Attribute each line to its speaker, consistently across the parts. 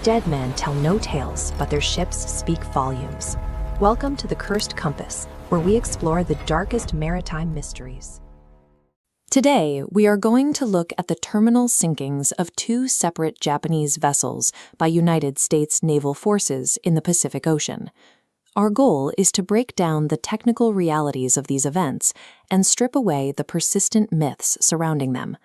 Speaker 1: Dead men tell no tales, but their ships speak volumes. Welcome to the Cursed Compass, where we explore the darkest maritime mysteries. Today, we are going to look at the terminal sinkings of two separate Japanese vessels by United States naval forces in the Pacific Ocean. Our goal is to break down the technical realities of these events and strip away the persistent myths surrounding them.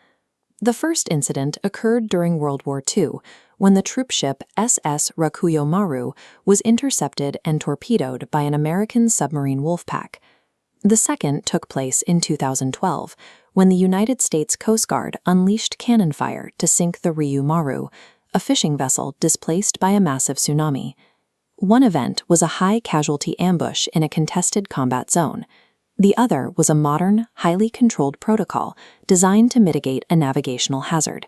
Speaker 1: The first incident occurred during World War II, when the troopship SS Ryou-Un Maru was intercepted and torpedoed by an American submarine wolf pack. The second took place in 2012, when the United States Coast Guard unleashed cannon fire to sink the Ryou-Un Maru, a fishing vessel displaced by a massive tsunami. One event was a high-casualty ambush in a contested combat zone. The other was a modern, highly controlled protocol designed to mitigate a navigational hazard.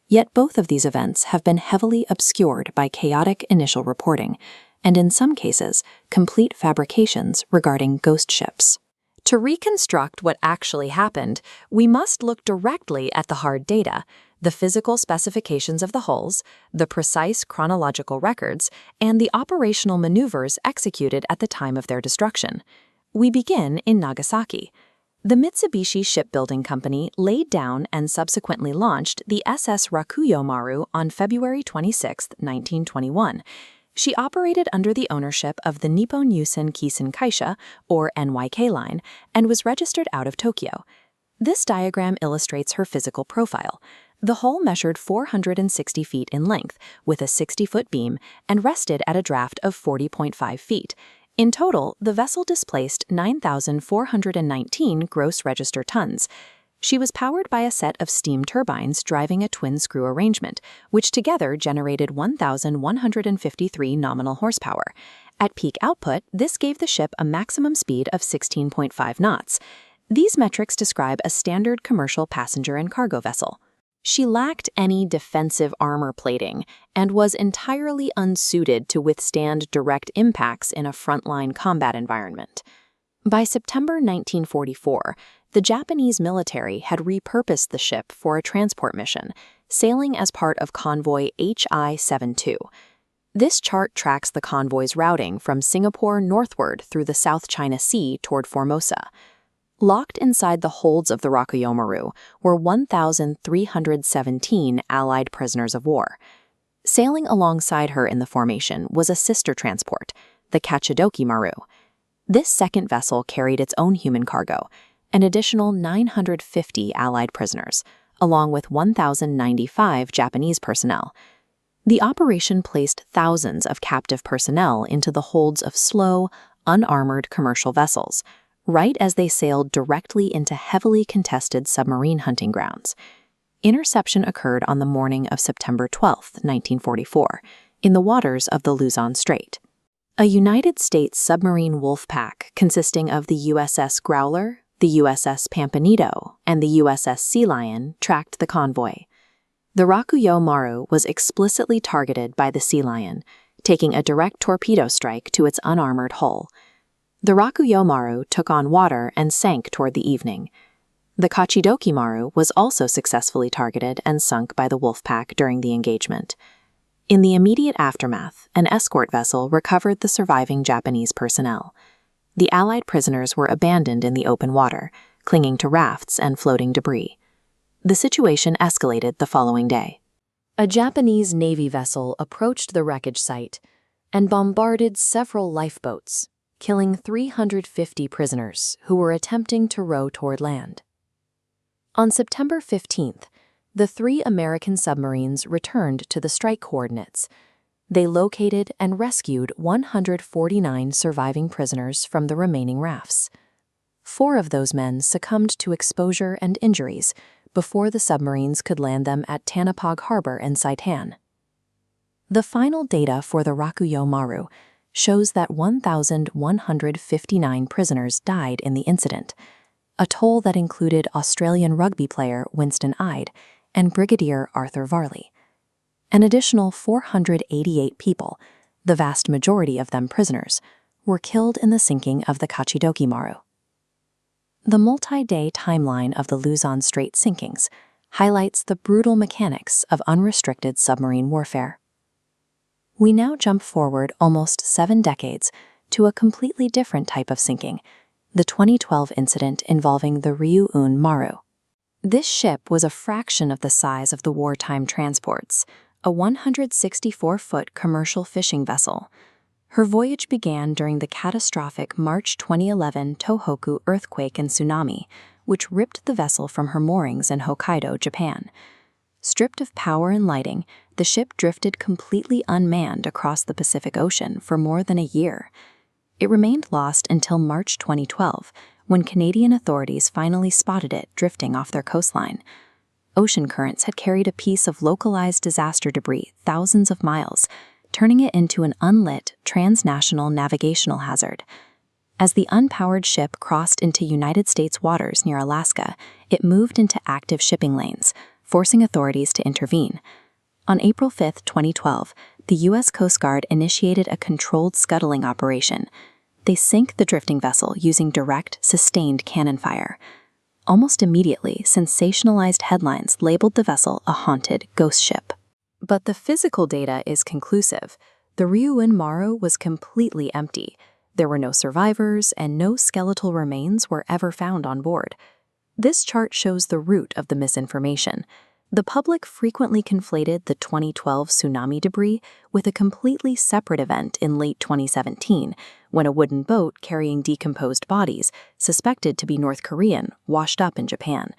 Speaker 1: Yet both of these events have been heavily obscured by chaotic initial reporting, and in some cases, complete fabrications regarding ghost ships. To reconstruct what actually happened, we must look directly at the hard data, the physical specifications of the hulls, the precise chronological records, and the operational maneuvers executed at the time of their destruction. We begin in Nagasaki. The Mitsubishi Shipbuilding Company laid down and subsequently launched the SS Ryou-Un Maru on February 26, 1921. She operated under the ownership of the Nippon Yusen Kisen Kaisha, or NYK line, and was registered out of Tokyo. This diagram illustrates her physical profile. The hull measured 460 feet in length, with a 60-foot beam, and rested at a draft of 40.5 feet. In total, the vessel displaced 9,419 gross register tons. She was powered by a set of steam turbines driving a twin-screw arrangement, which together generated 1,153 nominal horsepower. At peak output, this gave the ship a maximum speed of 16.5 knots. These metrics describe a standard commercial passenger and cargo vessel. She lacked any defensive armor plating and was entirely unsuited to withstand direct impacts in a frontline combat environment. By September 1944, the Japanese military had repurposed the ship for a transport mission, sailing as part of convoy HI-72. This chart tracks the convoy's routing from Singapore northward through the South China Sea toward Formosa. Locked inside the holds of the Ryou-Un Maru were 1,317 Allied prisoners of war. Sailing alongside her in the formation was a sister transport, the Kachidoki Maru. This second vessel carried its own human cargo, an additional 950 Allied prisoners, along with 1,095 Japanese personnel. The operation placed thousands of captive personnel into the holds of slow, unarmored commercial vessels, right as they sailed directly into heavily contested submarine hunting grounds. Interception occurred on the morning of September 12, 1944, in the waters of the Luzon Strait. A United States submarine wolf pack consisting of the USS Growler, the USS Pampanito, and the USS Sea Lion tracked the convoy. The Ryou-Un Maru was explicitly targeted by the Sea Lion, taking a direct torpedo strike to its unarmored hull. The Ryou-Un Maru took on water and sank toward the evening. The Kachidoki Maru was also successfully targeted and sunk by the wolf pack during the engagement. In the immediate aftermath, an escort vessel recovered the surviving Japanese personnel. The Allied prisoners were abandoned in the open water, clinging to rafts and floating debris. The situation escalated the following day. A Japanese Navy vessel approached the wreckage site and bombarded several lifeboats, killing 350 prisoners who were attempting to row toward land. On September 15th, the 3 American submarines returned to the strike coordinates. They located and rescued 149 surviving prisoners from the remaining rafts. 4 of those men succumbed to exposure and injuries before the submarines could land them at Tanapag Harbor in Saipan. The final data for the Ryou-Un Maru shows that 1,159 prisoners died in the incident, a toll that included Australian rugby player Winston Ide and Brigadier Arthur Varley. An additional 488 people, the vast majority of them prisoners, were killed in the sinking of the Kachidoki Maru. The multi-day timeline of the Luzon Strait sinkings highlights the brutal mechanics of unrestricted submarine warfare. We now jump forward almost 7 decades to a completely different type of sinking, the 2012 incident involving the Ryou-Un Maru. This ship was a fraction of the size of the wartime transports, a 164-foot commercial fishing vessel. Her voyage began during the catastrophic March 2011 Tohoku earthquake and tsunami, which ripped the vessel from her moorings in Hokkaido, Japan. Stripped of power and lighting, the ship drifted completely unmanned across the Pacific Ocean for more than a year. It remained lost until March 2012, when Canadian authorities finally spotted it drifting off their coastline. Ocean currents had carried a piece of localized disaster debris thousands of miles, turning it into an unlit, transnational navigational hazard. As the unpowered ship crossed into United States waters near Alaska, it moved into active shipping lanes, forcing authorities to intervene. On April 5, 2012, the U.S. Coast Guard initiated a controlled scuttling operation. They sank the drifting vessel using direct, sustained cannon fire. Almost immediately, sensationalized headlines labeled the vessel a haunted ghost ship. But the physical data is conclusive. The Ryou-Un Maru was completely empty. There were no survivors, and no skeletal remains were ever found on board. This chart shows the root of the misinformation. The public frequently conflated the 2012 tsunami debris with a completely separate event in late 2017, when a wooden boat carrying decomposed bodies, suspected to be North Korean, washed up in Japan.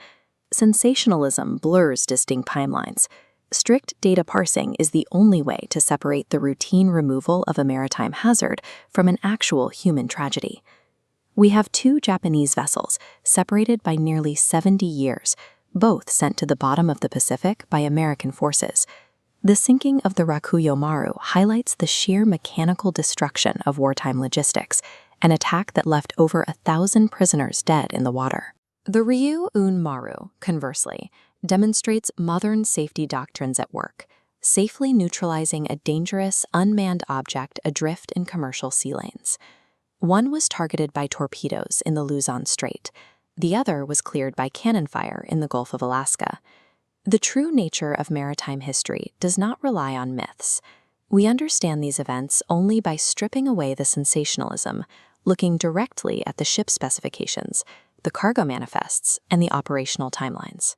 Speaker 1: Sensationalism blurs distinct timelines. Strict data parsing is the only way to separate the routine removal of a maritime hazard from an actual human tragedy. We have 2 Japanese vessels, separated by nearly 70 years, both sent to the bottom of the Pacific by American forces. The sinking of the Ryou-Un Maru highlights the sheer mechanical destruction of wartime logistics, an attack that left over 1,000 prisoners dead in the water. The Ryou-Un Maru, conversely, demonstrates modern safety doctrines at work, safely neutralizing a dangerous, unmanned object adrift in commercial sea lanes. One was targeted by torpedoes in the Luzon Strait. The other was cleared by cannon fire in the Gulf of Alaska. The true nature of maritime history does not rely on myths. We understand these events only by stripping away the sensationalism, looking directly at the ship specifications, the cargo manifests, and the operational timelines.